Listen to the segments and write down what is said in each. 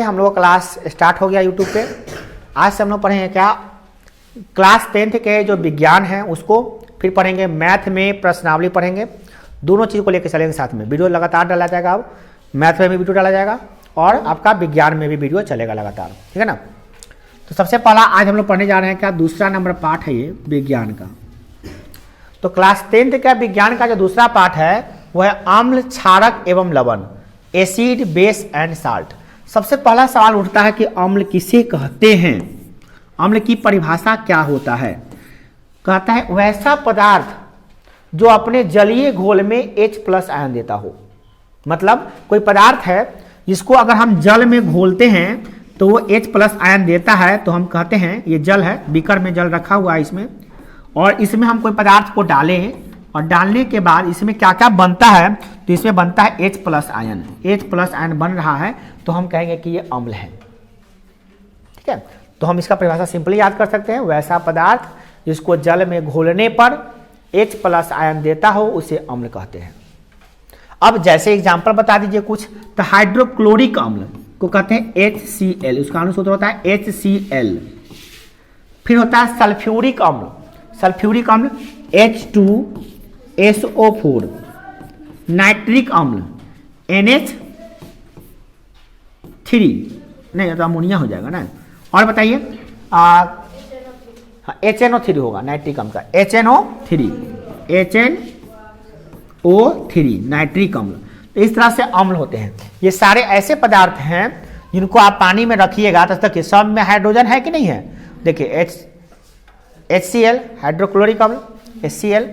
हम लोग का क्लास स्टार्ट हो गया यूट्यूब पे। आज से हम लोग पढ़ेंगे क्या, क्लास 10th के जो विज्ञान है उसको, फिर पढ़ेंगे मैथ में प्रश्नावली पढ़ेंगे। दोनों चीज़ को लेकर चलेंगे साथ में। वीडियो लगातार डाला जाएगा, अब मैथ में भी वीडियो डाला जाएगा और आपका विज्ञान में भी वीडियो चलेगा लगातार, ठीक है ना। तो सबसे पहला आज हम लोग पढ़ने जा रहे हैं क्या, दूसरा नंबर पार्ट है ये विज्ञान का। तो क्लास 10th का विज्ञान का जो दूसरा पार्ट है वह है अम्ल, क्षारक एवं लवण, एसिड, बेस एंड साल्ट। सबसे पहला सवाल उठता है कि अम्ल किसे कहते हैं, अम्ल की परिभाषा क्या होता है। कहता है वैसा पदार्थ जो अपने जलीय घोल में H+ आयन देता हो। मतलब कोई पदार्थ है जिसको अगर हम जल में घोलते हैं तो वो H+ आयन देता है, तो हम कहते हैं ये जल है, बीकर में जल रखा हुआ है इसमें, और इसमें हम कोई पदार्थ को डालें और डालने के बाद इसमें क्या क्या बनता है, तो इसमें बनता है H+ आयन। H+ आयन बन रहा है तो हम कहेंगे कि ये अम्ल है, ठीक है। तो हम इसका परिभाषा सिंपली याद कर सकते हैं, वैसा पदार्थ जिसको जल में घोलने पर H+ आयन देता हो उसे अम्ल कहते हैं। अब जैसे एग्जांपल बता दीजिए कुछ, तो हाइड्रोक्लोरिक अम्ल को कहते हैं HCl, उसका अनुसूत्र होता है HCl। फिर होता है सल्फ्यूरिक अम्ल, सल्फ्यूरिक अम्ल H2SO4। नाइट्रिक अम्ल NH3, नहीं तो अमोनिया हो जाएगा ना। और बताइए HNO3 होगा नाइट्रिक अम्ल का, HNO3 नाइट्रिक अम्ल। तो इस तरह से अम्ल होते हैं। ये सारे ऐसे पदार्थ हैं जिनको आप पानी में रखिएगा तो तक सब में हाइड्रोजन है कि नहीं है। देखिए HCl हाइड्रोक्लोरिक अम्ल HCl,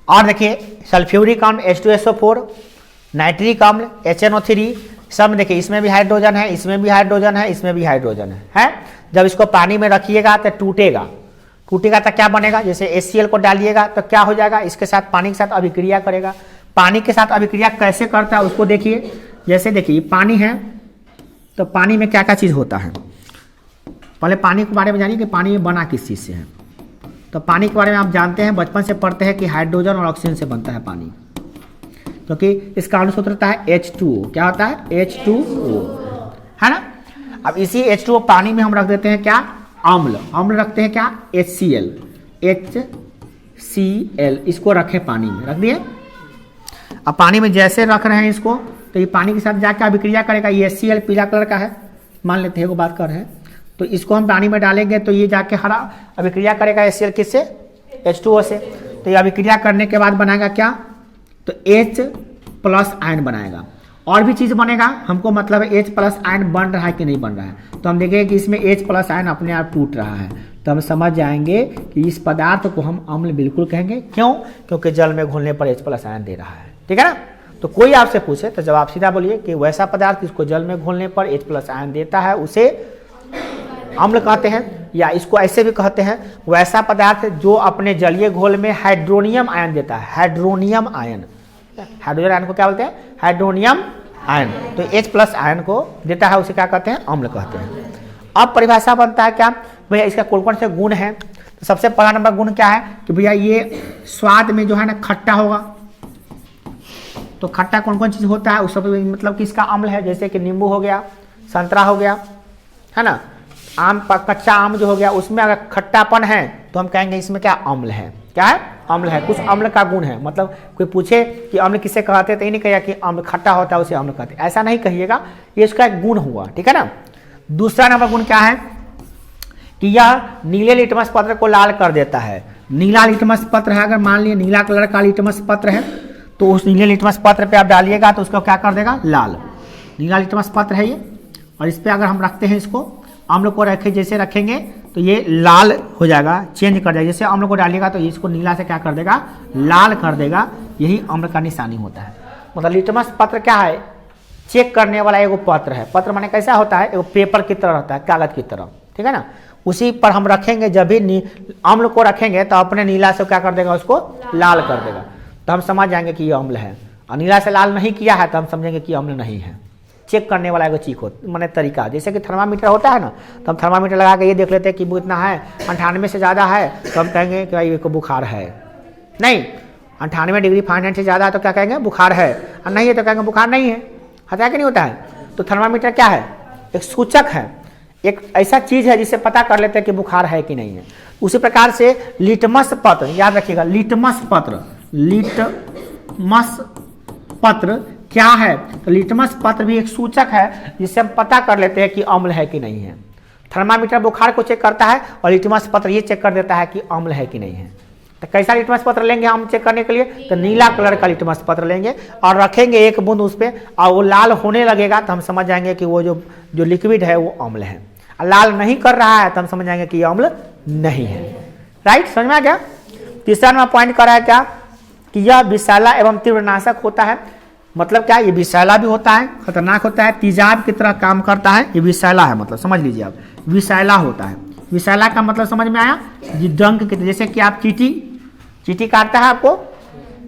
और देखिए सल्फ्यूरिक अम्ल H2SO4, नाइट्रिक अम्ल HNO3, सब में देखिए इसमें भी हाइड्रोजन है, इसमें भी हाइड्रोजन है, इसमें भी हाइड्रोजन है। जब इसको पानी में रखिएगा तो टूटेगा तो क्या बनेगा, जैसे HCl को डालिएगा तो क्या हो जाएगा, इसके साथ पानी के साथ अभिक्रिया करेगा। पानी के साथ अभिक्रिया कैसे करता है उसको देखिए। जैसे देखिए पानी है तो पानी में क्या क्या चीज़ होता है, पहले पानी के बारे में जानिए कि पानी में बना किस चीज़ से है। तो पानी के बारे में आप जानते हैं, बचपन से पढ़ते हैं कि हाइड्रोजन और ऑक्सीजन से बनता है पानी, क्योंकि इसका अनुसूत्र होता है H2O। क्या होता है H2O, है ना। अब इसी H2O पानी में हम रख देते हैं क्या, अम्ल रखते हैं क्या HCl, इसको रखे पानी में रख दिए। अब पानी में जैसे रख रहे हैं इसको, तो ये पानी के साथ जाकर अभिक्रिया करेगा। ये HCl पीला कलर का है, मान लेते हैं, वो बात कर रहे हैं। तो इसको हम पानी में डालेंगे तो ये जाके हरा अभिक्रिया करेगा HCl किससे, H2O से। तो ये अभिक्रिया करने के बाद बनाएगा क्या, तो H+ आयन बनाएगा। और भी चीज़ बनेगा, हमको मतलब है H+ आयन बन रहा है कि नहीं बन रहा है। तो हम देखेंगे कि इसमें H+ आयन अपने आप टूट रहा है, तो हम समझ जाएंगे कि इस पदार्थ को हम अम्ल बिल्कुल कहेंगे। क्यों, क्योंकि जल में घुलने पर H+ आयन दे रहा है, ठीक है ना। तो कोई आपसे पूछे तो जवाब सीधा बोलिए कि वैसा पदार्थ जिसको जल में घुलने पर H+ आयन देता है उसे अम्ल कहते हैं। या इसको ऐसे भी कहते हैं, वैसा पदार्थ जो अपने जलीय घोल में हाइड्रोनियम आयन देता है। हाइड्रोनियम आयन, हाइड्रोजन आयन को क्या बोलते हैं, हाइड्रोनियम आयन। तो H+ आयन को देता है उसे क्या कहते हैं, अम्ल कहते हैं। अब परिभाषा बनता है क्या, भैया इसका कौन कौन से गुण हैं। तो सबसे पहला नंबर गुण क्या है कि भैया ये स्वाद में जो है ना खट्टा होगा। तो खट्टा कौन कौन चीज़ होता है उस सब, मतलब कि इसका अम्ल है। जैसे कि नींबू हो गया, संतरा हो गया, है ना, आम, कच्चा आम जो हो गया, उसमें अगर खट्टापन है तो हम कहेंगे इसमें क्या, अम्ल है। क्या है, अम्ल है। कुछ अम्ल का गुण है। मतलब कोई पूछे कि अम्ल किसे कहते हैं तो ये नहीं कहिएगा कि अम्ल खट्टा होता है उसे अम्ल कहते हैं, ऐसा नहीं कहिएगा, ये इसका एक गुण हुआ, ठीक है ना। दूसरा नंबर गुण क्या है कि यह नीले लिटमस पत्र को लाल कर देता है। नीला लिटमस पत्र है, अगर मान लिया नीला कलर का लिटमस पत्र है तो उस नीले लिटमस पत्र पे आप डालिएगा तो उसको क्या कर देगा, लाल। नीला लिटमस पत्र है ये, और इस पर अगर हम रखते हैं इसको, अम्ल को रखे जैसे रखेंगे तो ये लाल हो जाएगा, चेंज कर जाएगा। जैसे अम्ल को डालिएगा तो इसको नीला से क्या कर देगा, लाल कर देगा। यही अम्ल का निशानी होता है। मतलब लिटमस पत्र क्या है, चेक करने वाला एगो पत्र है। पत्र माने कैसा होता है, एगो पेपर की तरह होता है, कागज की तरह, ठीक है ना। उसी पर हम रखेंगे, जब भी अम्ल को रखेंगे तो अपने नीला से क्या कर देगा, उसको लाल कर देगा। तो हम समझ जाएंगे कि ये अम्ल है। और नीला से लाल नहीं किया है तो हम समझेंगे कि अम्ल नहीं है। चेक करने वाला एगो चीक हो मैंने तरीका, जैसे कि थर्मामीटर होता है ना, तो हम थर्मामीटर लगा के ये देख लेते हैं कि वो इतना है, 98 से ज़्यादा है तो हम कहेंगे कि भाई ये को बुखार है। नहीं, 98 डिग्री फ़ारेनहाइट से ज़्यादा है तो क्या कहेंगे, बुखार है। और नहीं है तो कहेंगे बुखार नहीं है। होता है कि नहीं होता है? तो थर्मामीटर क्या है? एक सूचक है, एक ऐसा चीज है जिससे पता कर लेते हैं कि बुखार है कि नहीं है। उसी प्रकार से लिटमस पत्र, याद रखिएगा, लिटमस पत्र, लिटमस पत्र क्या है? तो लिटमस पत्र भी एक सूचक है जिससे हम पता कर लेते हैं कि अम्ल है कि नहीं है। थर्मामीटर बुखार को चेक करता है और लिटमस पत्र ये चेक कर देता है कि अम्ल है कि नहीं है। तो कैसा लिटमस पत्र लेंगे हम चेक करने के लिए? तो नीला कलर का लिटमस पत्र लेंगे और रखेंगे एक बूंद उस पर, और वो लाल होने लगेगा तो हम समझ जाएंगे कि वो जो लिक्विड है वो अम्ल है। लाल नहीं कर रहा है तो हम समझ जाएंगे कि ये अम्ल नहीं है। राइट, समझ में आ गया? तीसरा नंबर पॉइंट कर रहा है क्या कि यह विषैला एवं तीव्रनाशक होता है। मतलब क्या? ये विषैला भी होता है, खतरनाक होता है, तेजाब की तरह काम करता है। ये विषैला है, मतलब समझ लीजिए आप, विषैला होता है। विषैला का मतलब समझ में आया? ये डंक के, जैसे कि आप चींटी काटता है आपको,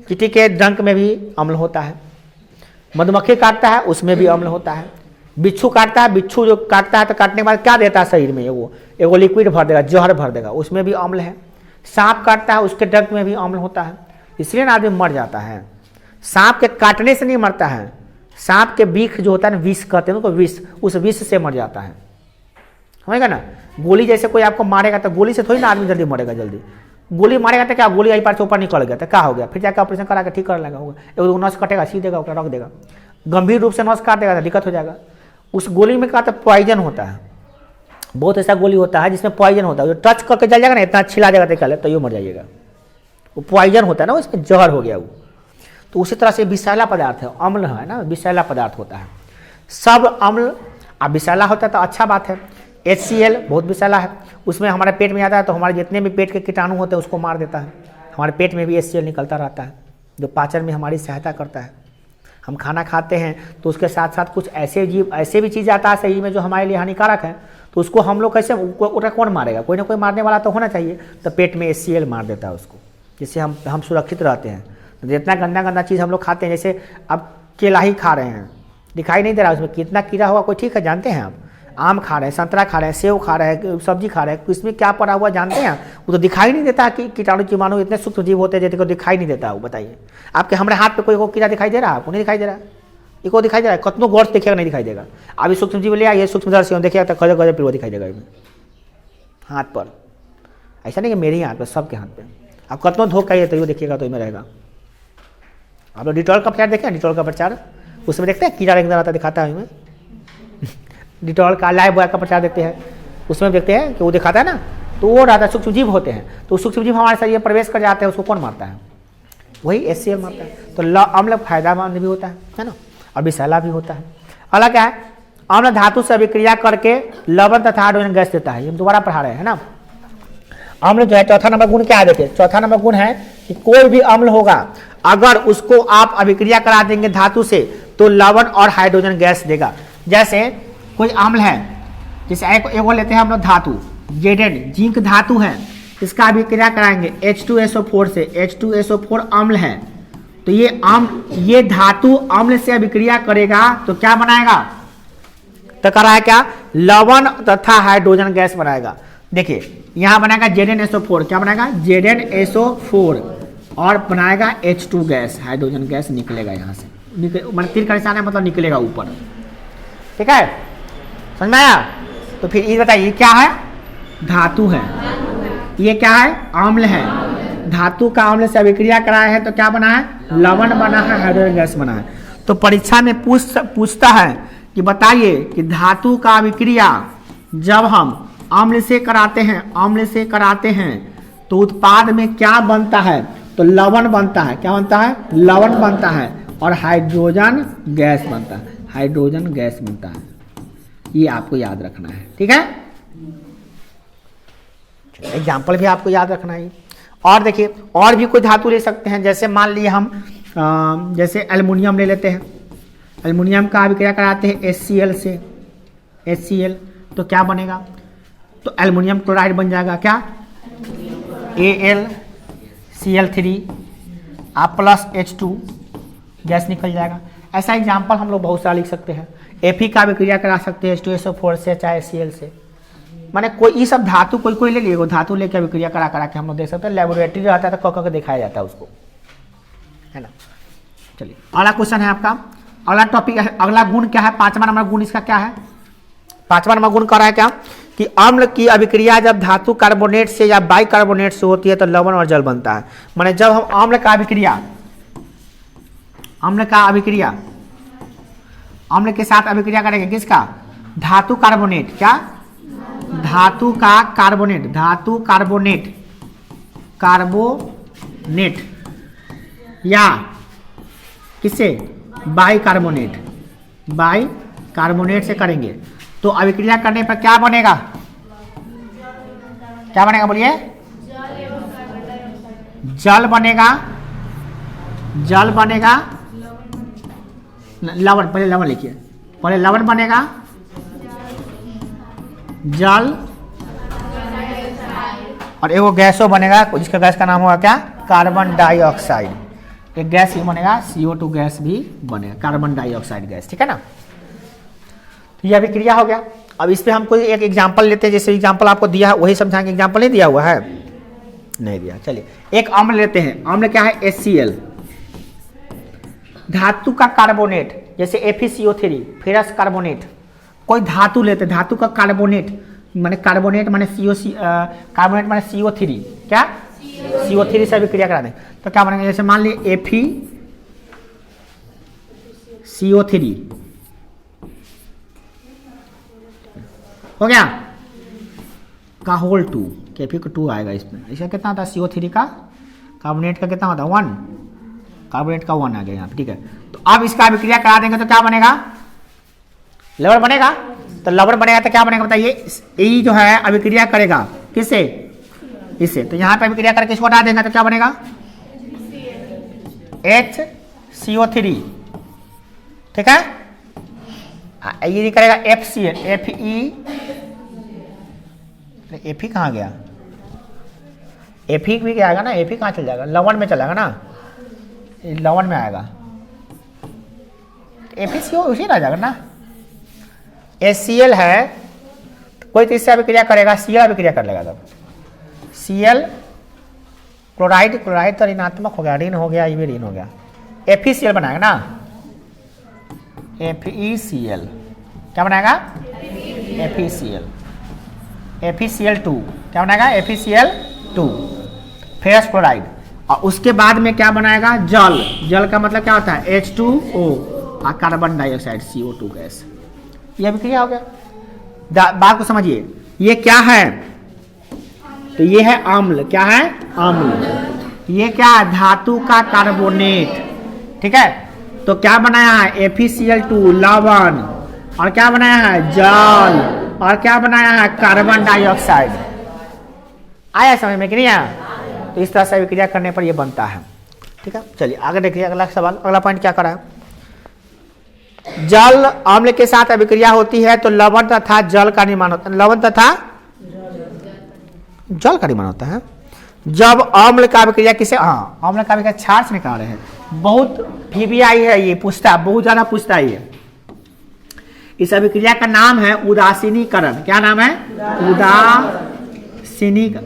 चींटी के डंक में भी अम्ल होता है। मधुमक्खी काटता है उसमें भी अम्ल होता है। बिच्छू काटता है, बिच्छू जो काटता है तो काटने के बाद क्या देता है शरीर में? एगो लिक्विड भर देगा, जहर भर देगा, उसमें भी अम्ल है। सांप काटता है उसके डंक में भी अम्ल होता है, इसलिए ना आदमी मर जाता है। सांप के काटने से नहीं मरता है, सांप के बीख जो होता है ना, विष कहते हैं, तो विष, उस विष से मर जाता है। समझेगा ना? गोली जैसे कोई आपको मारेगा तो गोली से थोड़ी ना आदमी जल्दी मरेगा। जल्दी गोली मारेगा तो क्या, गोली आई पार से ऊपर निकल गया तो क्या हो गया? फिर जाकर ऑपरेशन करा के ठीक कर लेगा। एगो नस कटेगा, सी देगा, रख देगा। गंभीर रूप से नस काट देगा तो दिक्कत हो जाएगा। उस गोली में क्या होता है? पॉइजन होता है। बहुत ऐसा गोली होता है जिसमें पॉइजन होता है, जो टच करके जल जाएगा ना, इतना छिला जाएगा निकाले तो ये मर जाइएगा। वो पॉइजन होता है ना, उसमें जहर हो गया वो। तो उसी तरह से विषैला पदार्थ है, अम्ल है ना, विषैला पदार्थ होता है। सब अम्ल अब विषैला होता है तो अच्छा बात है। HCl बहुत विषैला है, उसमें हमारे पेट में आता है तो हमारे जितने भी पेट के कीटाणु होते हैं उसको मार देता है। हमारे पेट में भी HCl निकलता रहता है जो पाचन में हमारी सहायता करता है। हम खाना खाते हैं तो उसके साथ साथ कुछ ऐसे भी चीज़ आता है शरीर में जो हमारे लिए हानिकारक है, तो उसको हम लोग कैसे, उसे कौन मारेगा? कोई ना कोई मारने वाला तो होना चाहिए। तो पेट में HCl मार देता है उसको, जिससे हम सुरक्षित रहते हैं। तो जितना गंदा चीज़ हम लोग खाते हैं, जैसे अब केला ही खा रहे हैं, दिखाई नहीं दे रहा उसमें कितना कीड़ा हुआ, कोई ठीक है जानते हैं आप? आम खा रहे हैं, संतरा खा रहे हैं, सेव खा रहे हैं, सब्जी खा रहे हैं, इसमें क्या पड़ा हुआ जानते हैं? वो तो दिखाई नहीं देता कि कीटाणु जीवाणु इतने सूक्ष्म जीव होते हैं जिनको दिखाई नहीं देता। वो बताइए, आपके हमारे हाथ पे कोई कीड़ा दिखाई दे रहा है? आपको नहीं दिखाई दे रहा है? इको दिखाई दे रहा है? कतनों गौर से देखिएगा नहीं दिखाई देगा। अभी सूक्ष्म जीव ले आइए, सूक्ष्मदर्शी देखिएगा तो गजब फिर वो दिखाई देगा हाथ पर। ऐसा नहीं कि मेरे ही हाथ पर, सबके हाथ पे। आप कतनों धो के तो देखिएगा तो इसमें रहेगा। आप लोग डिटॉल का प्रचार देखें, डिटॉल का प्रचार, उसमें देखते हैं कीड़ा अंदर आता दिखाता है। इसमें डिटॉल का लाइफ बॉय का प्रचार देखते हैं, उसमें देखते हैं कि वो दिखाता है ना, तो वो रहता है सूक्ष्म जीव होते हैं। तो सूक्ष्म जीव हमारे शरीर में प्रवेश कर जाते हैं, उसको कौन मारता है? वही HCl मारता है। तो अम्ल फायदेमंद भी होता है ना, और विषैला भी होता है। अगला क्या है? अम्ल धातु से अभिक्रिया करके लवण तथा हाइड्रोजन गैस देता है। ये हम दोबारा पढ़ा रहे हैं ना। अम्ल जो है, चौथा नंबर गुण क्या है? देखिए, चौथा नंबर गुण है कि कोई भी अम्ल होगा, अगर उसको आप अभिक्रिया करा देंगे धातु से तो लवण और हाइड्रोजन गैस देगा। जैसे कोई अम्ल है, जैसे एक लेते हैं हम लोग धातु, जेडेड जिंक धातु है, इसका अभिक्रिया कराएंगे H2SO4 से, H2SO4 अम्ल है, तो ये धातु अम्ल से अभिक्रिया करेगा तो क्या बनाएगा? तो कर रहा है क्या? लवण तथा हाइड्रोजन गैस बनाएगा। देखिए यहां बनाएगा ZnSO4, क्या बनाएगा? ZnSO4, और बनाएगा H2 गैस, हाइड्रोजन गैस निकलेगा यहाँ से, मतलब तीर का निशान है, मतलब निकलेगा ऊपर। ठीक है, समझ में आया? तो फिर ये बताइए क्या है? धातु है। ये क्या है? अम्ल है। धातु का अम्ल से अभिक्रिया कराया है तो क्या बना है? लवण बना है, हाइड्रोजन गैस बना है। तो परीक्षा में पूछता है कि बताइए कि धातु का अभिक्रिया जब हम अम्ल से कराते हैं तो उत्पाद में क्या बनता है? तो लवण बनता है। क्या बनता है? लवण बनता है, और हाइड्रोजन गैस बनता है। हाइड्रोजन गैस बनता है, ये आपको याद रखना है। ठीक है, एग्जाम्पल भी आपको याद रखना है। और देखिए, और भी कोई धातु ले सकते हैं, जैसे मान लिए हम जैसे एल्युमिनियम ले लेते हैं। एल्युमिनियम का अभिक्रिया कराते हैं HCl से, HCl, तो क्या बनेगा? तो एल्युमिनियम क्लोराइड बन जाएगा। क्या? AlCl3 आप प्लस H2 गैस निकल जाएगा। ऐसा एग्जाम्पल हम लोग बहुत सारा लिख सकते हैं। Fe का अभिक्रिया करा सकते हैं H2SO4 से, चाहे HCl से। माने कोई ये सब धातु कोई ले लिए, धातु लेके अभिक्रिया करा के हम लोग देख सकते हैं। लेबोरेटरी रहता है तो क दिखाया जाता है उसको, है ना। चलिए अगला क्वेश्चन है आपका, अगला टॉपिक, अगला गुण क्या है, 5वां नंबर गुण इसका क्या है, 5वां नंबर गुण कर रहा है क्या कि अम्ल की अभिक्रिया जब धातु कार्बोनेट से या बाइकार्बोनेट से होती है तो लवण और जल बनता है। माने जब हम अम्ल का अभिक्रिया अम्ल के साथ अभिक्रिया करेंगे, किसका, धातु कार्बोनेट, क्या, धातु कार्बोनेट या किससे, बाइकार्बोनेट से करेंगे तो अभिक्रिया करने पर क्या बनेगा, बोलिए, जल बनेगा, लवण, पहले लवण लिखिए, पहले लवण बनेगा, जल और एगो गैसो बनेगा, जिसका गैस का नाम होगा क्या, कार्बन डाइऑक्साइड। एक गैस ही बनेगा, CO2 गैस भी बनेगा, कार्बन डाइऑक्साइड गैस, ठीक है ना। तो यह अभिक्रिया हो गया। अब इस पे हम कोई एक एग्जांपल लेते हैं, जैसे एग्जांपल आपको दिया है वही समझाएंगे, एग्जांपल नहीं दिया हुआ है, नहीं दिया, चलिए एक अम्ल लेते हैं। अम्ल क्या है, HCl, धातु का कार्बोनेट, जैसे FeCO3, फेरस कार्बोनेट, कोई धातु लेते, धातु का कार्बोनेट माने कार्बोनेट माने CO3, क्या, CO3 से अभिक्रिया करा दें तो क्या बनेगा, जैसे मान लीजिए FeCO3 हो गया का होल 2, Fe का 2 आएगा इसमें, इसका कितना होता है, CO3 का, कार्बोनेट का कितना होता है 1, कार्बोनेट का 1 आ गया यहाँ पे, ठीक है। तो अब इसका अभिक्रिया करा देंगे तो क्या बनेगा, लवण बनेगा। तो लवण बनेगा तो क्या बनेगा बताइए, ये जो है अभिक्रिया करेगा किससे, इससे, तो यहाँ पे अभिक्रिया करके इसको हटा देंगे तो क्या बनेगा, HCO3, ठीक है। ये नहीं करेगा FeCl, Fe कहाँ गया, Fe भी क्या आएगा ना, Fe कहाँ चल जाएगा, लवण में चलेगा ना, लवण में आएगा, FeCO उसी रह जाएगा ना। HCl है, कोई तीसरा अभिक्रिया करेगा, Cl अभिक्रिया कर लेगा, तब Cl क्लोराइड तो ऋणात्मक हो गया, ऋण हो गया, ये भी ऋण हो गया, FeCl बनाएगा ना, FeCl क्या बनाएगा, FeCl2 क्या बनाएगा, FeCl2 फेरस क्लोराइड। और उसके बाद में क्या बनाएगा, जल का मतलब क्या होता है, H2O और कार्बन डाइऑक्साइड CO2 गैस, ये अभिक्रिया हो गया। बात को समझिए, ये क्या है, तो ये है अम्ल, क्या है, अम्ल, ये क्या है, धातु का कार्बोनेट, ठीक है। तो क्या बनाया है, FeCl2 लवण, और क्या बनाया है, जल, और क्या बनाया है, कार्बन डाइऑक्साइड। आया समझ में कि नहीं आया, तो इस तरह से अभिक्रिया करने पर ये बनता है, ठीक है। चलिए आगे देखिए, अगला सवाल, अगला पॉइंट क्या करा है, जल अम्ल के साथ अभिक्रिया होती है तो लवण तथा जल का निर्माण होता है, लवण तथा जल का निर्माण होता है। जब अम्ल का अभिक्रिया किसे, हाँ अम्ल का अभिक्रिया क्षार से निकाल रहे हैं, बहुत PBI है ये, पूछता बहुत ज्यादा पूछता है ये। इस अभिक्रिया का नाम है उदासीनीकरण, क्या नाम है, उदासीनीकरण,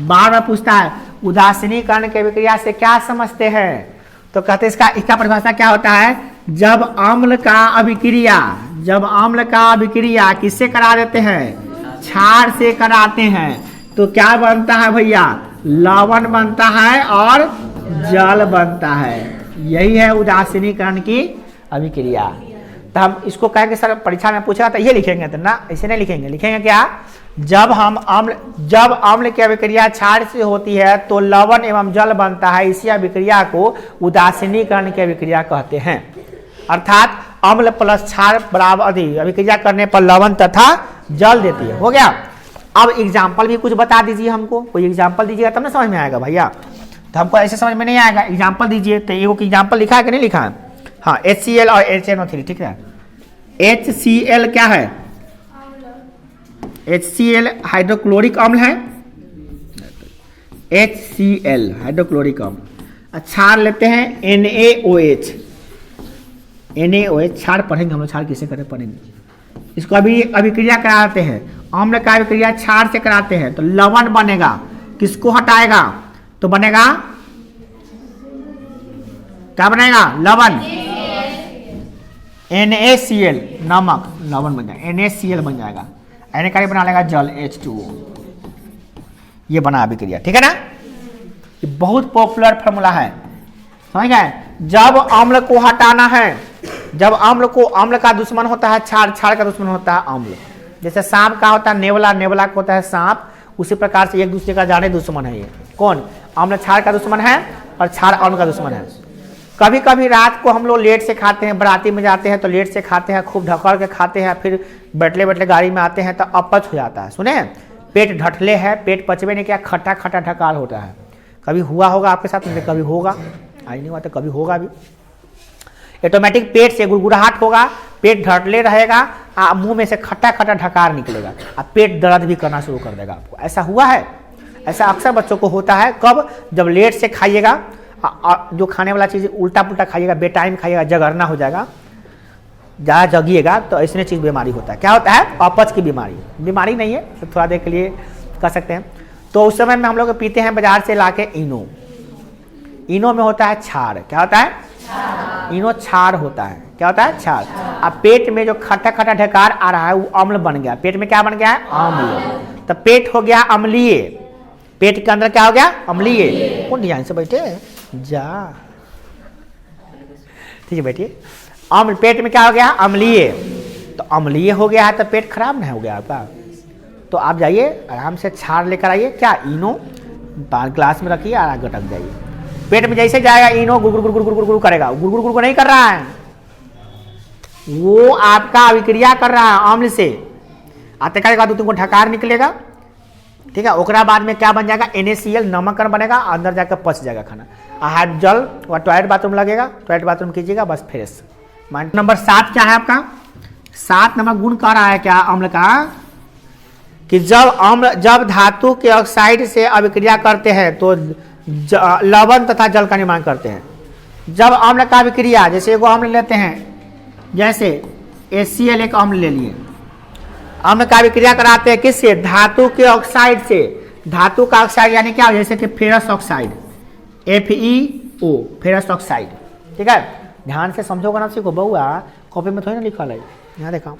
बार बार पूछता है उदासीनीकरण की अभिक्रिया से क्या समझते हैं, तो कहते हैं इसका परिभाषा क्या होता है, जब अम्ल का अभिक्रिया किससे करा देते हैं, क्षार से कराते हैं, तो क्या बनता है भैया, लवण बनता है और जल बनता है। यही है उदासीनीकरण की अभिक्रिया। तो हम इसको कहेंगे सर परीक्षा में पूछा तो ये लिखेंगे, तो ना ऐसे नहीं लिखेंगे, लिखेंगे क्या, जब अम्ल की अभिक्रिया क्षार से होती है तो लवण एवं जल बनता है, इसी अभिक्रिया को उदासीनीकरण की अभिक्रिया कहते हैं। अर्थात अम्ल प्लस क्षार बराबर अभिक्रिया करने पर लवण तथा जल देती है। हो गया। अब एग्जाम्पल भी कुछ बता दीजिए हमको, कोई एग्जाम्पल दीजिएगा तब ना समझ में आएगा भैया, तो हमको ऐसे समझ में नहीं आएगा, एग्जाम्पल दीजिए। तो एक एग्जाम्पल लिखा है कि नहीं लिखा है, हाँ HCl और HNO3, ठीक है। HCl क्या है, HCl हाइड्रोक्लोरिक अम्ल है, HCl हाइड्रोक्लोरिक अम्ल। क्षार लेते हैं NaOH, क्षार पढ़ेंगे हम लोग, क्षार किसे करें पढ़ेंगे। इसको अभी अभिक्रिया कराते हैं, अम्ल का अभिक्रिया क्षार से कराते हैं तो लवण बनेगा, किसको हटाएगा, तो बनेगा क्या बनेगा? लवण। NaCl नमक, लवण बन जाएगा, NaCl बन जाएगा। Na का बना लेगा जल H2O। ये बना अभिक्रिया, ठीक है ना? ये बहुत पॉपुलर फॉर्मूला है, समझ गए? जब अम्ल को हटाना है, जब अम्ल का दुश्मन होता है क्षार, क्षार का दुश्मन होता है अम्ल। जैसे सांप का होता है नेवला, नेवला का होता है सांप, उसी प्रकार से एक दूसरे का जाने दुश्मन है। ये कौन? अम्ल क्षार का दुश्मन है और क्षार अम्ल का दुश्मन है। कभी कभी रात को हम लोग लेट से खाते हैं, बराती में जाते हैं तो लेट से खाते हैं, खूब ढकड़ के खाते हैं, फिर बैठले बैठले गाड़ी में आते हैं तो अपच हो जाता है। सुने, पेट ढटले है, पेट पचवे नहीं किया, खट्टा खट्टा ढकाल होता है। कभी हुआ होगा आपके साथ में, कभी होगा, आज नहीं हुआ तो कभी होगा भी। ऑटोमेटिक पेट से गुड़गुड़ाहट होगा, पेट ढटले रहेगा, मुंह में से खट्टा खट्टा ढकार निकलेगा, पेट दर्द भी करना शुरू कर देगा आपको। ऐसा हुआ है? ऐसा अक्सर बच्चों को होता है। कब? जब लेट से खाइएगा, जो खाने वाला चीज़ उल्टा पुल्टा खाइएगा, बेटाइम खाइएगा, जगरना हो जाएगा, ज़्यादा जगिएगा तो ऐसी चीज़ बीमारी होता है। क्या होता है? अपच की बीमारी। बीमारी नहीं है, तो थोड़ा देर के लिए कर सकते हैं। तो उस समय में हम लोग पीते हैं बाजार से लाके इनो। इनो में होता है क्षार। क्या होता है? इनो क्षार होता है। क्या होता है? क्षार। अब पेट में जो खट्टा खट्टा ढकार आ रहा है वो अम्ल बन गया। पेट में क्या बन गया है? अम्ल। तो पेट हो गया अम्लीय। पेट के अंदर क्या हो गया? अम्लीय। कौन ध्यान से बैठे जा, ठीक है बैठिए। अम्ल, पेट में क्या हो गया? अम्लीय। तो अम्लीय हो गया है तो पेट खराब नहीं हो गया आपका। तो आप जाइए आराम से क्षार लेकर आइए, क्या इनो ग्लास में रखिए और गटक जाइए। पेट में जैसे जाएगा इनो गुड़ गुड़ गुड़ गुड़ गुड़ करेगा, गुड़ गुड़ गुड़ नहीं कर रहा है, वो आपका अभिक्रिया कर रहा है अम्ल से। आते का बाद तुमको ढकार निकलेगा, ठीक है। ओकरा बाद में क्या बन जाएगा? NaCl नमक बनेगा, अंदर जाकर पच जाएगा खाना। हाथ जल और टॉयलेट बाथरूम लगेगा, टॉयलेट बाथरूम कीजिएगा, बस फ्रेश। नंबर 7 क्या है आपका? 7 नंबर गुण कह रहा है क्या अम्ल का? कि जब धातु के ऑक्साइड से अभिक्रिया करते हैं तो लवण तथा जल का निर्माण करते हैं। जब अम्ल का अभिक्रिया, जैसे एगो अम्ल लेते हैं, जैसे HCl एक अम्ल ले लिए, अम्ल का अभिक्रिया कराते हैं किससे? धातु के ऑक्साइड से। धातु का ऑक्साइड यानी क्या? जैसे कि ferrous oxide, FeO, ferrous oxide, ठीक है। ध्यान से समझोगा ना सीखो बहुआ, कॉपी में थोड़ी ना लिखा है, यहाँ देखा।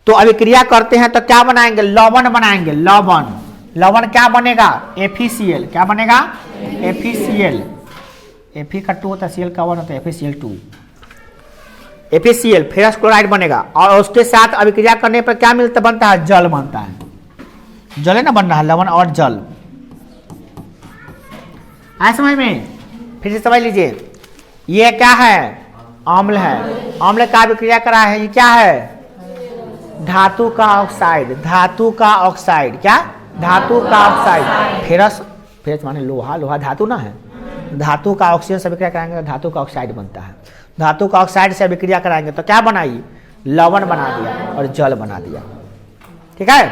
तो अभिक्रिया करते हैं तो क्या बनाएंगे? लवण बनाएंगे, लवण। लवण क्या बनेगा? FeCl। क्या बनेगा? FeCl। Fe का 2 होता है, Cl का 1 होता है, FeCl2। FeCl फेरस क्लोराइड बनेगा और उसके साथ अभिक्रिया करने पर क्या मिलता बनता है? जल बनता है। जल है ना बन रहा है, लवण और जल। आए समझ में? फिर से समझ लीजिए, ये क्या है? अम्ल है। अम्ल का अभिक्रिया करा है, ये क्या है? धातु का ऑक्साइड। धातु का ऑक्साइड, क्या? धातु का ऑक्साइड। फेरस, फेरस माने लोहा, लोहा धातु ना है। धातु का ऑक्सीजन से अभिक्रिया कराएंगे तो धातु का ऑक्साइड बनता है। धातु का ऑक्साइड से अभिक्रिया कराएंगे तो क्या बनाई? लवण बना दिया और जल बना दिया, ठीक है।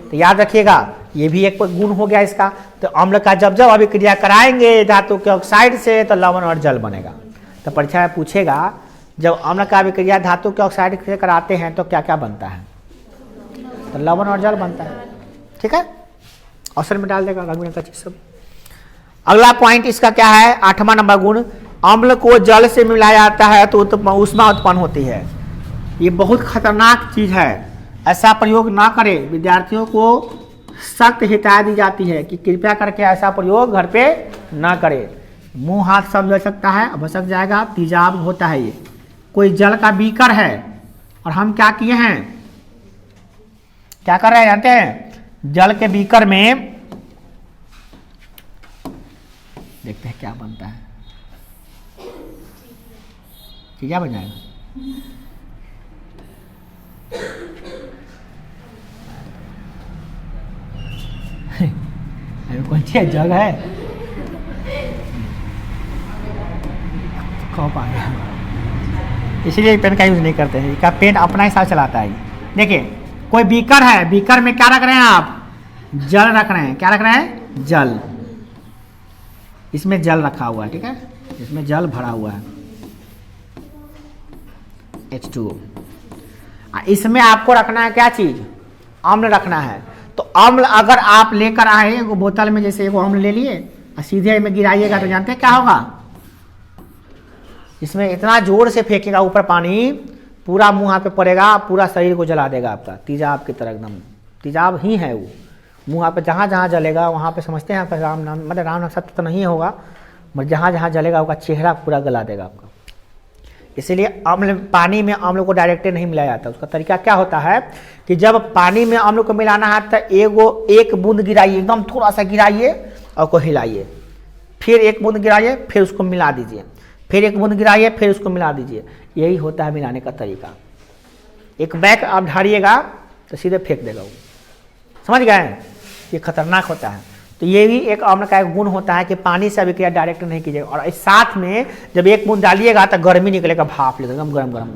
तो याद रखिएगा, ये भी एक गुण हो गया इसका। तो अम्ल का जब जब अभिक्रिया कराएंगे धातु के ऑक्साइड से तो लवण और जल बनेगा। तो परीक्षा में पूछेगा, जब अम्ल का अभिक्रिया धातु के ऑक्साइड से कराते हैं तो क्या क्या बनता है? तो लवण और जल बनता है, ठीक है। ऑप्शन में डाल देगा रंग का चीज सब। अगला पॉइंट इसका क्या है? 8वां नंबर गुण, अम्ल को जल से मिलाया जाता है तो ऊष्मा उत्पन्न होती है। ये बहुत खतरनाक चीज है, ऐसा प्रयोग ना करें। विद्यार्थियों को सख्त हिदायत दी जाती है कि कृपया करके ऐसा प्रयोग घर पे ना करें। मुंह हाथ सब जल सकता है, भसक जाएगा, तेजाब होता है। ये कोई जल का बीकर है और हम क्या किए हैं, क्या कर रहे हैं जानते हैं? जल के बीकर में देखते हैं क्या बनता है, क्या बन जाएगा? कौन सी जग है? कौन आ गया? इसलिए पेन का यूज नहीं करते हैं, इसका पेन अपना हिसाब चलाता है। देखिए कोई बीकर है, बीकर में क्या रख रहे हैं आप? जल रख रहे हैं। क्या रख रहे हैं? जल। इसमें जल रखा हुआ है, ठीक है, इसमें जल भरा हुआ है H2O। इसमें आपको रखना है क्या चीज? अम्ल रखना है। तो अम्ल अगर आप लेकर आए एगो बोतल में, जैसे एगो अम्ल ले लिए और सीधे में गिराइएगा तो जानते हैं क्या होगा, इसमें इतना जोर से फेंकेगा ऊपर पानी, पूरा मुंह पे पड़ेगा, पूरा शरीर को जला देगा आपका, तेजाब की तरह एकदम, तेजाब ही है वो। मुंह पे जहाँ जहाँ जलेगा वहाँ पे समझते हैं आपका राम नाम, मतलब राम नाम सत्य तो नहीं होगा, मगर जहाँ जहाँ जलेगा उसका चेहरा पूरा गला देगा आपका। इसीलिए अम्ल, पानी में अम्ल को डायरेक्ट नहीं मिलाया जाता। उसका तरीका क्या होता है कि जब पानी में अम्ल को मिलाना है तो एक बूंद गिराइए, एकदम थोड़ा सा गिराइए और को हिलाइए, फिर एक बूंद गिराइए, फिर उसको मिला दीजिए, फिर एक बूंद गिराइए, फिर उसको मिला दीजिए। यही होता है मिलाने का तरीका। एक बैग आप ढारिएगा तो सीधे फेंक देगा वो, समझ गए, ये खतरनाक होता है। तो ये भी एक अम्ल का एक गुण होता है कि पानी से अभिक्रिया डायरेक्ट नहीं कीजिएगा। और इस साथ में जब एक बूंद डालिएगा तो गर्मी निकलेगा, भाप लेगा, एकदम गरम गरम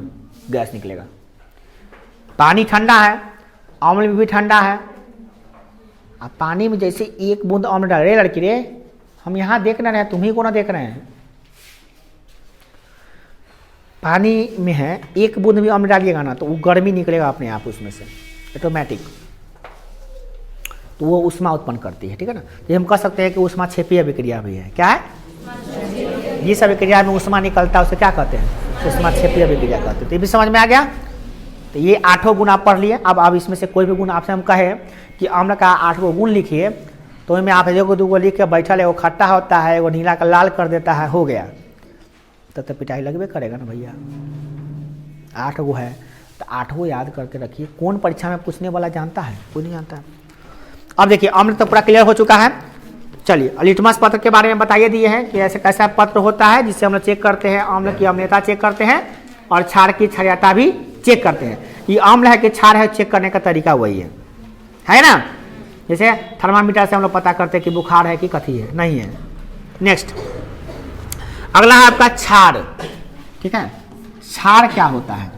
गैस निकलेगा। पानी ठंडा है, अम्ल भी ठंडा है। अब पानी में जैसे एक बूंद अम्ल डाल रहे, लड़की रे हम यहाँ देख ना रहे, तुम ही को ना देख रहे हैं, पानी में है, एक बूंद भी अम्ल डालिएगा ना तो वो गर्मी निकलेगा अपने आप उसमें से ऑटोमेटिक, तो वो उष्मा उत्पन्न करती है, ठीक है ना। तो हम कह सकते हैं कि उष्मा क्षेपीय अभिक्रिया भी है। क्या है, जिस अभिक्रिया में उष्मा निकलता है उसे क्या कहते हैं, उष्मा क्षेपीय अभिक्रिया कहते हैं। तो ये भी समझ में आ गया। तो ये 8 गुण आप पढ़ लिए। अब इसमें से कोई भी गुण आपसे हम कहे कि अम्ल का 8 गुण लिखिए, तो इसमें आप 1-2 लिख के बैठल है, वो खट्टा होता है, वो नीला का लाल कर देता है, हो गया, तो पिटाई लगबे करेगा ना भैया। 8 गो है तो 8 गो याद करके रखिए। कौन परीक्षा में पूछने वाला जानता है, कोई नहीं जानता है। अब देखिए अम्ल तो पूरा क्लियर हो चुका है। चलिए लिटमस पत्र के बारे में बताइए दिए हैं कि ऐसे कैसा पत्र होता है जिससे हम लोग चेक करते हैं, अम्ल की अम्लता चेक करते हैं और क्षार की क्षारीयता भी चेक करते हैं। ये अम्ल है कि क्षार है, चेक करने का तरीका वही है ना। जैसे थर्मामीटर से हम लोग पता करते हैं कि बुखार है कि कथी है, नहीं है। नेक्स्ट अगला है आपका क्षार, ठीक है। क्षार क्या होता है,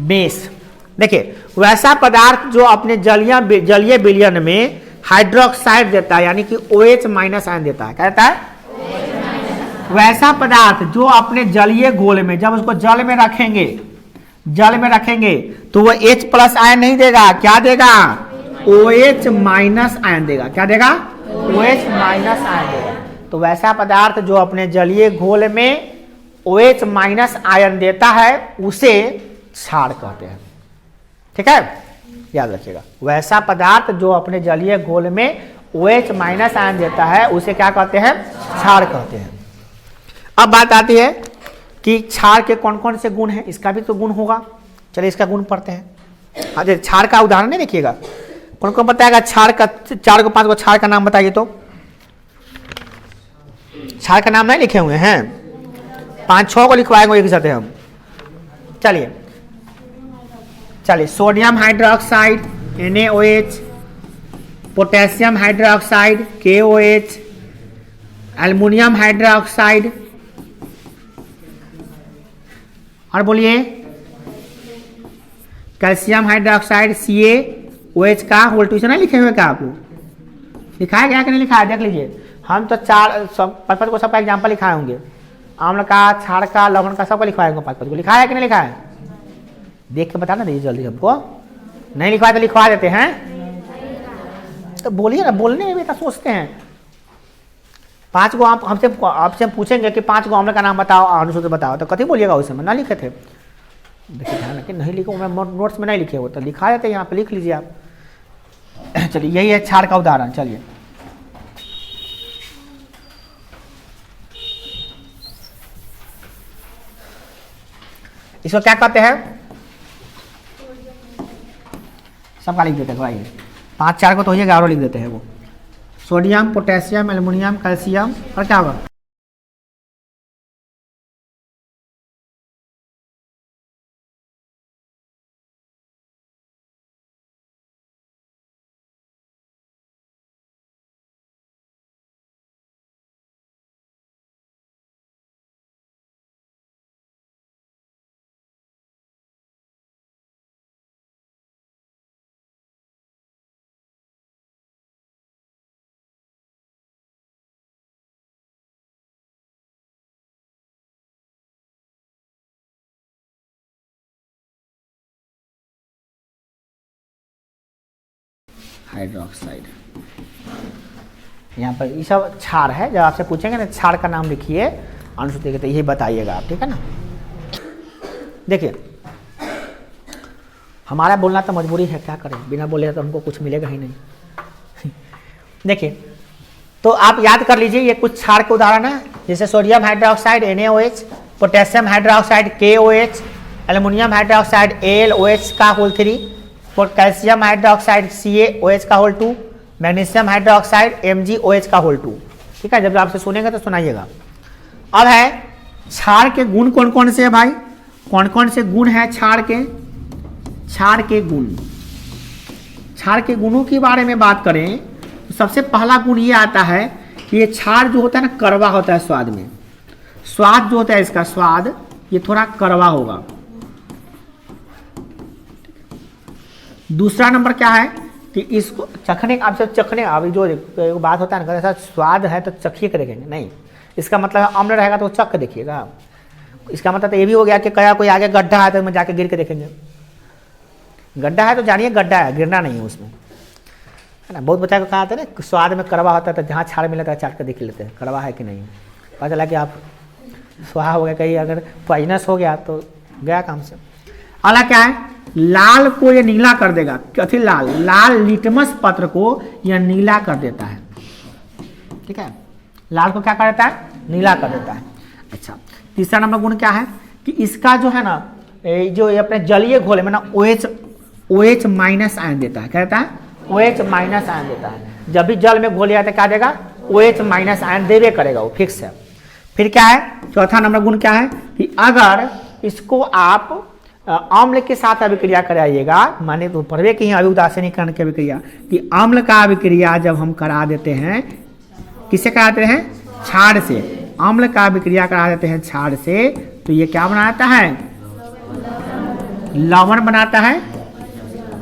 बेस। देखिए वैसा पदार्थ जो अपने जलीय विलयन में हाइड्रोक्साइड देता है, यानी कि OH माइनस आयन देता है, क्या देता है, वैसा पदार्थ जो अपने जलीय घोल में जब उसको जल में रखेंगे तो वो H प्लस आयन नहीं देगा, क्या देगा, OH माइनस आयन देगा। क्या देगा, OH माइनस आयन देगा। तो वैसा पदार्थ जो अपने जलीय घोल में OH माइनस आयन देता है उसे क्षार कहते हैं, ठीक है, याद रखिएगा। वैसा पदार्थ जो अपने जलीय घोल में OH माइनस आयन देता है उसे क्या कहते हैं, क्षार कहते हैं। अब बात आती है कि क्षार के कौन कौन से गुण हैं, इसका भी तो गुण होगा। चलिए इसका गुण पढ़ते हैं। अच्छा क्षार का उदाहरण नहीं देखिएगा, कौन कौन बताएगा क्षार का, 4-5 को क्षार का नाम बताइए। तो क्षार का नाम नहीं लिखे हुए हैं, 5-6 को लिखवाएंगे एक साथ हम। चलिए sodium hydroxide NaOH, potassium hydroxide KOH, aluminium hydroxide, और बोलिए कैल्शियम हाइड्रोक्साइड CaOH का होल ट्यूशन नहीं लिखे हुए क्या आपको, लिखाया गया कि नहीं लिखा है, देख लीजिए। हम तो 5-5 को सबका एग्जाम्पल लिखाए होंगे, अम्ल का, क्षार का, लवण का, सबका लिखवाएंगे 5-5 को। लिखाया है कि नहीं लिखा है, देख के बता ना दीजिए जल्दी हमको। नहीं लिखवाए तो लिखवा देते हैं, तो बोलिए ना, बोलने में भी इतना सोचते हैं। 5 को आप आपसे पूछेंगे कि 5 को अम्ल का नाम बताओ, अनुसूत्र बताओ, तो कथी बोलिएगा उस समय, ना लिखे थे। देखिए ध्यान रखिए, नहीं लिखो, मैं नोट्स में नहीं लिखे हो तो लिखा देते, यहाँ पे लिख लीजिए आप। चलिए यही है क्षार का उदाहरण। चलिए इसको क्या कहते हैं, सबका लिख देते हैं भाई, 5-4 को तो हो जाएगा, और लिख देते हैं वो। सोडियम, पोटेशियम, एल्युमिनियम, कैल्शियम, और क्या होगा, हाइड्रोक्साइड। यहाँ पर ये सब क्षार है। जब आपसे पूछेंगे ना क्षार का नाम लिखिए अनुसूची के, तो यही बताइएगा आप, ठीक है ना। देखिए हमारा बोलना तो मजबूरी है, क्या करें, बिना बोले तो हमको कुछ मिलेगा ही नहीं। देखिए तो आप याद कर लीजिए, ये कुछ क्षार के उदाहरण है, जैसे sodium hydroxide NaOH, potassium hydroxide KOH, aluminium hydroxide AlOH का होल 3, कैल्शियम हाइड्रोक्साइड CaOH का होल 2, मैग्नीशियम हाइड्रोक्साइड MgOH का होल 2। ठीक है, जब आपसे सुनेंगे तो सुनाइएगा। अब है क्षार के गुण कौन कौन से है भाई, कौन कौन से गुण है क्षार के। क्षार के गुण, क्षार के गुणों के बारे में बात करें तो सबसे पहला गुण ये आता है कि ये क्षार जो होता है ना कड़वा होता है स्वाद में, स्वाद जो होता है इसका स्वाद ये थोड़ा कड़वा होगा। दूसरा नंबर क्या है कि इसको चखने, आप सब चखने, अभी जो एक बात होता है ना ऐसा स्वाद है तो चखिए कर देखेंगे, नहीं, इसका मतलब अम्ल रहेगा तो चख के देखिएगा। इसका मतलब तो ये भी हो गया कि कया कोई आगे गड्ढा है तो मैं जाके गिर के देखेंगे, गड्ढा है तो जानिए गड्ढा है, गिरना नहीं है उसमें, है ना। बहुत बच्चा को कहा था ना स्वाद में कड़वा होता है तो जहाँ छाड़ मिलता है चाट कर देख लेते हैं कड़वा है कि नहीं, पता चला कि आप स्वाहा हो गया, कहीं अगर पॉइजनस हो गया तो गया काम से। अगला क्या है, लाल को ये नीला कर देगा, कथी लाल, लाल लिटमस पत्र को यह नीला कर देता है। ठीक है, लाल को क्या कर देता है, नीला कर देता है। अच्छा, तीसरा नंबर गुण क्या है कि इसका जो है ना जो ये अपने जलीय घोल में ना OH माइनस आयन देता है, क्या देता है, OH माइनस आयन देता है। जब भी जल में घोलिया तो क्या देगा, OH माइनस आयन देवे करेगा, वो फिक्स है। फिर क्या है, चौथा नंबर गुण क्या है कि अगर इसको आप अम्ल के साथ अभिक्रिया कराइएगा, माने तो पढ़वे की अभी उदासीनीकरण की अभिक्रिया, कि अम्ल का अभिक्रिया जब हम करा देते हैं, किससे कराते हैं, क्षार से, अम्ल का अभिक्रिया करा देते हैं क्षार से, तो ये क्या बनाता है, लवण बनाता है,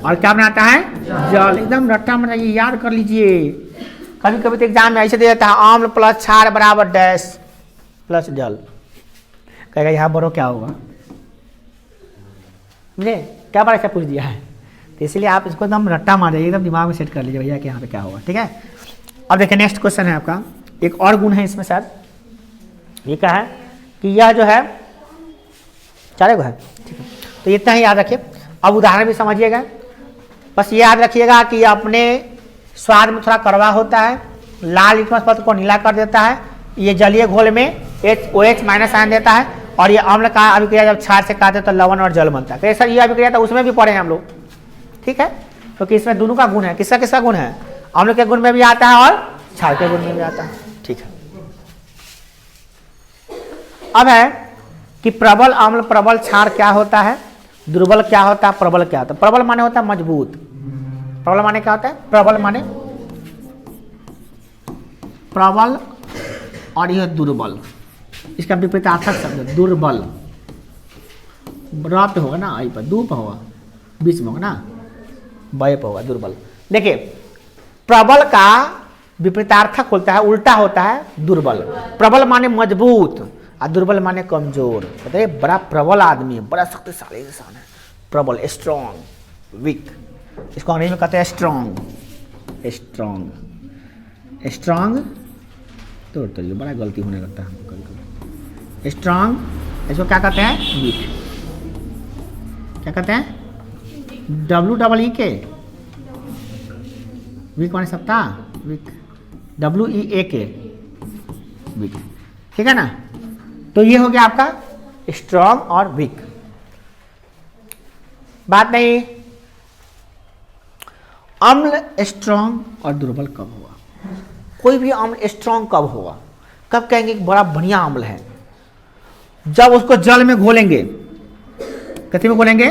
और क्या बनाता है, जल। एकदम रट्टा मटा ये याद कर लीजिए, कभी कभी तो एग्जाम में ऐसे दे देता है अम्ल प्लस क्षार बराबर डैश प्लस जल, कहेगा यहाँ बड़ो क्या होगा, समझे, क्या बार ऐसा पूछ दिया है। तो इसलिए आप इसको एकदम रट्टा मार जाइए, एकदम दिमाग में सेट कर लीजिए भैया कि यहाँ पे क्या होगा। ठीक है, अब देखिए नेक्स्ट क्वेश्चन है आपका, एक और गुण है इसमें शायद, ये क्या है कि यह जो है चारे गो है। ठीक है, तो इतना ही याद रखिए। अब उदाहरण भी समझिएगा, बस ये याद रखिएगा कि अपने स्वाद में थोड़ा कड़वा होता है, लाल लिटमस पत्र को नीला कर देता है, ये जलीय घोल में OH माइनस आयन देता है, और ये अम्ल का अभिक्रिया जब क्षार से काटे तो लवण और जल बनता है। तो सर ये अभिक्रिया तो उसमें भी पढ़े हैं हम लोग, ठीक है, क्योंकि इसमें दोनों का गुण है, किसका किसका गुण है, अम्ल के गुण में भी आता है और क्षार के गुण में भी आता है। ठीक है, अब है कि प्रबल अम्ल प्रबल क्षार क्या होता है, दुर्बल क्या होता है, प्रबल क्या होता है। प्रबल माने होता है मजबूत, प्रबल माने क्या होता है, प्रबल माने प्रबल, और यह दुर्बल, इसका विपरीतार्थक शब्द दुर्बल, र पे होगा ना, आई पर, दू पे होगा, बीच में होगा ना, बय पे होगा, दुर्बल। देखिए प्रबल का विपरीतार्थक होता है, उल्टा होता है दुर्बल। प्रबल माने मजबूत और दुर्बल माने कमजोर। बताइए बड़ा प्रबल आदमी है, बड़ा शक्तिशाली इंसान है, प्रबल, स्ट्रॉन्ग, वीक, इसको अंग्रेजी में कहते हैं स्ट्रॉन्ग, स्ट्रॉन्ग, स्ट्रॉन्ग तो ये बड़ा गलती होने लगता है हमको कभी कभी। स्ट्रॉन्ग, इसको क्या कहते हैं, वीक, क्या कहते हैं, WEEK, वीक माने सप्ताह, वीक, WEAK, वीक। ठीक है ना, तो ये हो गया आपका स्ट्रॉन्ग और वीक। बात नहीं, अम्ल स्ट्रॉन्ग और दुर्बल कब हुआ, कोई भी अम्ल स्ट्रॉन्ग कब होगा, कब कहेंगे कि बड़ा बढ़िया अम्ल है, जब उसको जल में घोलेंगे, कथी में घोलेंगे,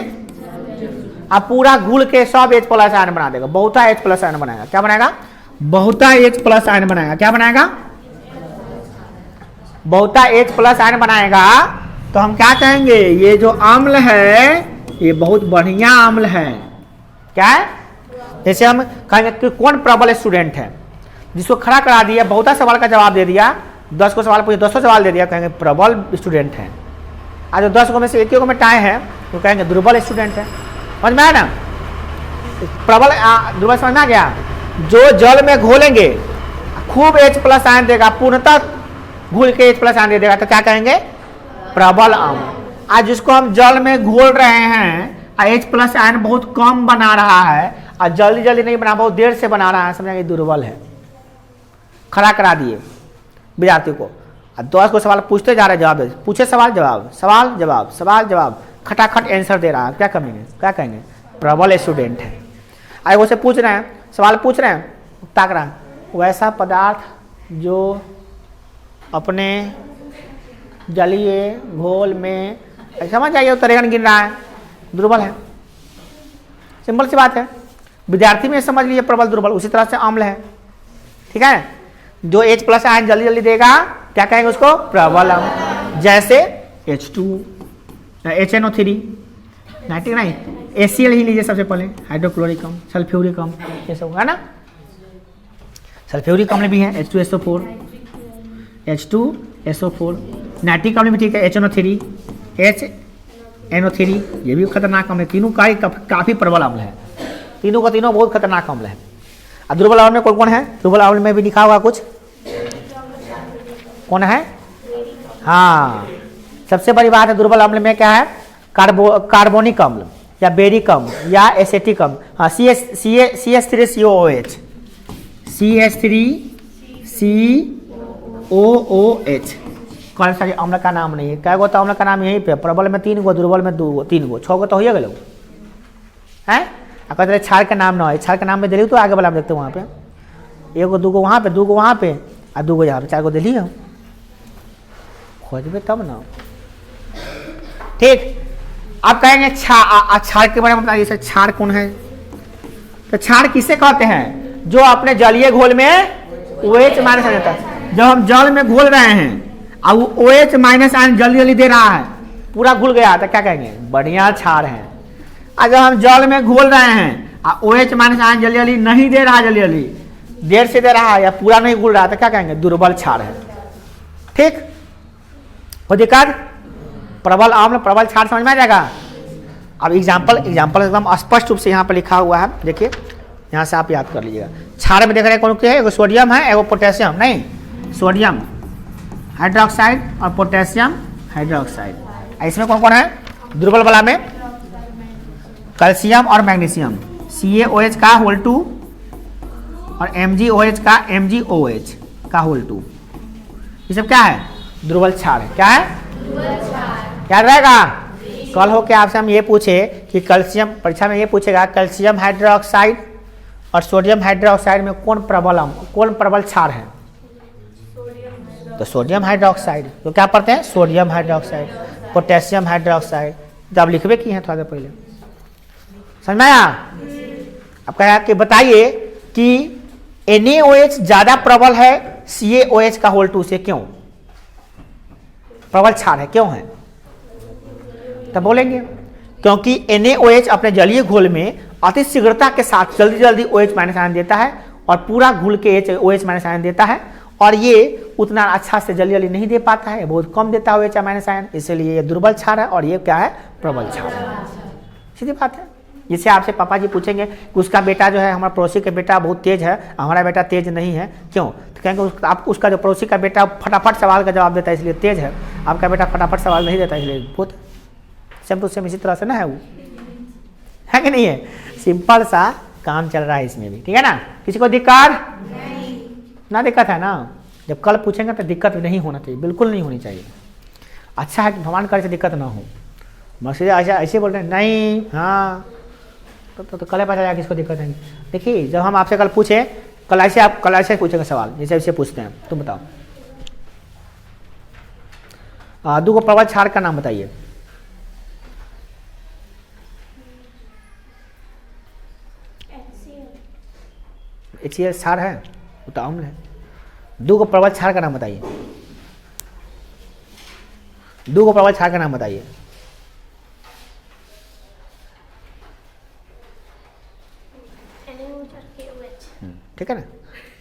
अब पूरा घुल के सब H+ आयन बना देगा, बहुता H+ आयन बनाएगा, क्या बनाएगा, बहुता H+ आयन बनाएगा, क्या बनाएगा, बहुता H+ आयन बनाएगा, तो हम क्या कहेंगे, ये जो अम्ल है ये बहुत बढ़िया अम्ल है। क्या है, जैसे हम कहेंगे कि कौन प्रबल स्टूडेंट है, जिसको खड़ा करा दिया, बहुता सवाल का जवाब दे दिया, 10 को सवाल पूछे 10 सवाल दे दिया, कहेंगे प्रबल स्टूडेंट है। आज 10 को में से 1 को में टाए है तो कहेंगे दुर्बल स्टूडेंट है। समझ में आया ना, प्रबल दुर्बल समझ में आ गया, जो जल में घोलेंगे खूब H प्लस आयन देगा, पूर्णतः घुल के H प्लस आयन दे देगा, तो क्या कहेंगे? प्रबल अम्ल। आज जिसको हम जल में घोल रहे हैं और H प्लस आयन बहुत कम बना रहा है और जल्दी जल्दी नहीं बना, बहुत देर से बना रहा है, समझेंगे दुर्बल है। खड़ा करा दिए विद्यार्थी को, 10 को सवाल पूछते जा रहे, जवाब दे, पूछे सवाल जवाब, सवाल जवाब, सवाल जवाब, खटाखट आंसर दे रहा है, क्या कहेंगे? क्या कहेंगे? प्रबल स्टूडेंट है। आगे वो से पूछ रहे हैं, सवाल पूछ रहे हैं, ताक रहा है, वैसा पदार्थ जो अपने जलीय घोल में, समझ आइए, तरेगन गिन रहा है, दुर्बल है। सिंपल सी बात है, विद्यार्थी में समझ लीजिए प्रबल दुर्बल, उसी तरह से अम्ल है। ठीक है, जो H प्लस आयन जल्दी जल्दी देगा, क्या कहेंगे उसको? प्रबल अम्ल। जैसे H2, HNO3, नाइट्रिक नहीं, HCl ही लीजिए सबसे पहले, हाइड्रोक्लोरिक अम्ल, सल्फ्यूरिक अम्ल, ये सब है ना। सल्फ्यूरिक अम्ल भी है, H2SO4, H2SO4, नाइट्रिक अम्ल भी ठीक है, HNO3, HNO3, ये भी खतरनाक अम्ल है। तीनों का काफी प्रबल अम्ल है, तीनों का तीनों बहुत खतरनाक अम्ल है। अब दुर्बल अम्ल में कौन कौन है? दुर्बल अम्ल में भी लिखा होगा कुछ, कौन है? हाँ, सबसे बड़ी बात है दुर्बल अम्ल में क्या है? कार्बोनिक अम्ल या बेरिक अम्ल या एसेटिक अम्ल। हाँ, CH3COOH, CH3COOH कौन सा अम्ल का नाम नहीं है। क्या गो तो अम्ल का नाम यहीं पे, प्रबल में 3 गो, दुर्बल में 2 गो, 3 गो, 6 गो तो हो गए लोग हैं। कहते क्षार का नाम ना हो, क्षार का नाम में दिल्ली, तो आगे वाला हम देखते वहाँ पे 1 गो 2 गो वहाँ पे, 2 गो वहाँ पे और 2 गो यहाँ पे, 4 गो दिल्ली हम खोजबे तब ना। ठीक, आप कहेंगे क्षार के बारे में बताइए सर, क्षार कौन है? तो क्षार किसे कहते हैं? जो अपने जलीय घोल में OH माइनस आयन देता है। जब हम जल में घोल रहे हैं और वो OH माइनस आयन जल्दी जल्दी दे रहा है, पूरा घुल गया, तो क्या कहेंगे? बढ़िया क्षार है। और जब हम जल में घोल रहे हैं और OH माइनस आयन जल्दी जल्दी नहीं दे रहा, जल्दी जल्दी देर से दे रहा है या पूरा नहीं घुल रहा, तो क्या कहेंगे? दुर्बल क्षार है। ठीक, कोई दिक्कत? प्रबल अम्ल, प्रबल क्षार समझ में आ जाएगा। अब एग्जाम्पल एकदम स्पष्ट रूप से यहाँ पर लिखा हुआ है, देखिए यहाँ से आप याद कर लीजिएगा। क्षार में देख रहे हैं कौन क्या है? एगो सोडियम है, एगो पोटेशियम, नहीं, सोडियम हाइड्रोक्साइड और पोटेशियम हाइड्रोक्साइड। इसमें कौन कौन है? दुर्बल वाला में कैल्शियम और मैग्नीशियम, CaOH का होल 2 और MgOH का MgOH का होल 2। ये सब क्या है? दुर्बल क्षार है। क्या है? याद रहेगा। कल हो के आपसे हम ये पूछे कि कैल्शियम, परीक्षा में ये पूछेगा कैल्शियम हाइड्रोक्साइड और सोडियम हाइड्रोक्साइड में कौन प्रबल क्षार है? तो सोडियम हाइड्रोक्साइड। तो क्या पढ़ते हैं? Sodium hydroxide, potassium hydroxide. जब लिखबे किए हैं थोड़ा देर पहले, समझ में आया? अब कहा कि बताइए कि NaOH ज्यादा प्रबल है CaOH का होल 2 से, क्यों? प्रबल क्षार है, क्यों है? तब बोलेंगे क्योंकि NaOH अपने जलीय घोल में अति शीघ्रता के साथ जल्दी जल्दी OH माइनस आयन देता है और पूरा घुल के OH माइनस आयन देता है, और ये उतना अच्छा से जल्दी जल्दी नहीं दे पाता है, बहुत कम देता है OH माइनस आयन, इसलिए ये दुर्बल क्षार है और ये क्या है? प्रबल क्षार है। सीधी बात है। जिससे आपसे पापा जी पूछेंगे कि उसका बेटा जो है, हमारा पड़ोसी का बेटा बहुत तेज है, हमारा बेटा तेज नहीं है, क्यों? तो कहेंगे आप उसका जो पड़ोसी का बेटा फटाफट सवाल का जवाब देता है इसलिए तेज है, आपका बेटा फटाफट सवाल नहीं देता इसलिए बहुत सेम टू सेम इसी तरह से ना है, वो है कि नहीं है? सिंपल सा काम चल रहा है इसमें भी, ठीक है ना? किसी को दिक्कत ना? दिक्कत है ना? जब कल पूछेंगे तो दिक्कत नहीं होना चाहिए, बिल्कुल नहीं होनी चाहिए। अच्छा है कि भगवान करे से दिक्कत ना हो, मसीद ऐसे बोल रहे हैं नहीं, हाँ तो कल पता जाएगा किसको दिक्कत है। देखिए जब हम आपसे कल पूछे, कल ऐसे पूछेंगे सवाल, जैसे ऐसे पूछते हैं, तुम बताओ 2 को प्रबल क्षार का नाम बताइए। HCl क्षार है, वो तो अम्ल है। 2 को प्रबल क्षार का नाम बताइए। 2 को प्रबल क्षार का नाम बताइए। ठीक है ना?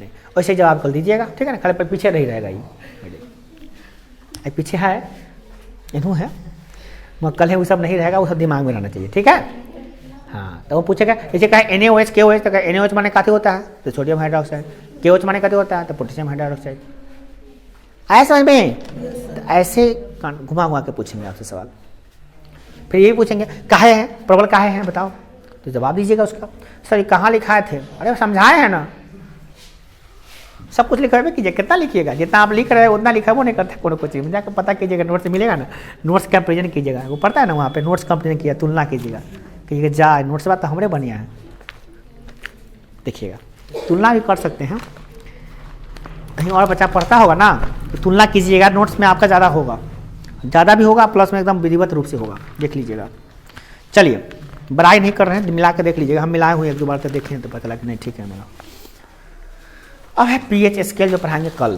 नहीं वैसे जवाब कर दीजिएगा, ठीक है ना? खाली पीछे नहीं रहेगा, ये पीछे है, इन्हों है, मगर कल है वो सब नहीं रहेगा, वो सब दिमाग में रहना चाहिए, ठीक है? हाँ, तो वो पूछेगा जैसे कहे NaOH KOH, तो NaOH माने काफी होता है तो सोडियम हाइड्रोक्साइड, KOH माने कहते होता है तो पोटेशियम हाइड्रोक्साइड। आया समझ में? तो ऐसे घुमा घुमा के पूछेंगे आपसे सवाल। फिर यही पूछेंगे काहे है, प्रबल काहे हैं बताओ, तो जवाब दीजिएगा उसका। सर ये कहाँ लिखाए थे? अरे समझाए हैं ना, सब कुछ लिखा हुआ कीजिए। कितना लिखिएगा, जितना आप लिख रहे हैं उतना लिखा वो नहीं करता कोनो कुछ चीज़। जाकर पता कीजिएगा, नोट्स मिलेगा ना, नोट्स कंपेरिजन कीजिएगा, वो पढ़ता है ना वहाँ पे, नोट्स कंपेरिजन किया, तुलना कीजिएगा, कहिएगा जा नोट्स बात तो हमारे बढ़िया है। देखिएगा तुलना भी कर सकते हैं, कहीं और बच्चा पढ़ता होगा ना तो तुलना कीजिएगा, नोट्स में आपका ज़्यादा होगा, ज़्यादा भी होगा प्लस में एकदम विधिवत रूप से होगा, देख लीजिएगा। चलिए बड़ाई नहीं कर रहे हैं, मिला के देख लीजिएगा, हम मिलाए हुए एक दो बार तो देखे हैं तो पता लगा कि नहीं ठीक है मेरा। अब है pH स्केल जो पढ़ाएंगे कल।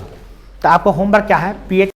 तो आपको होमवर्क क्या है, pH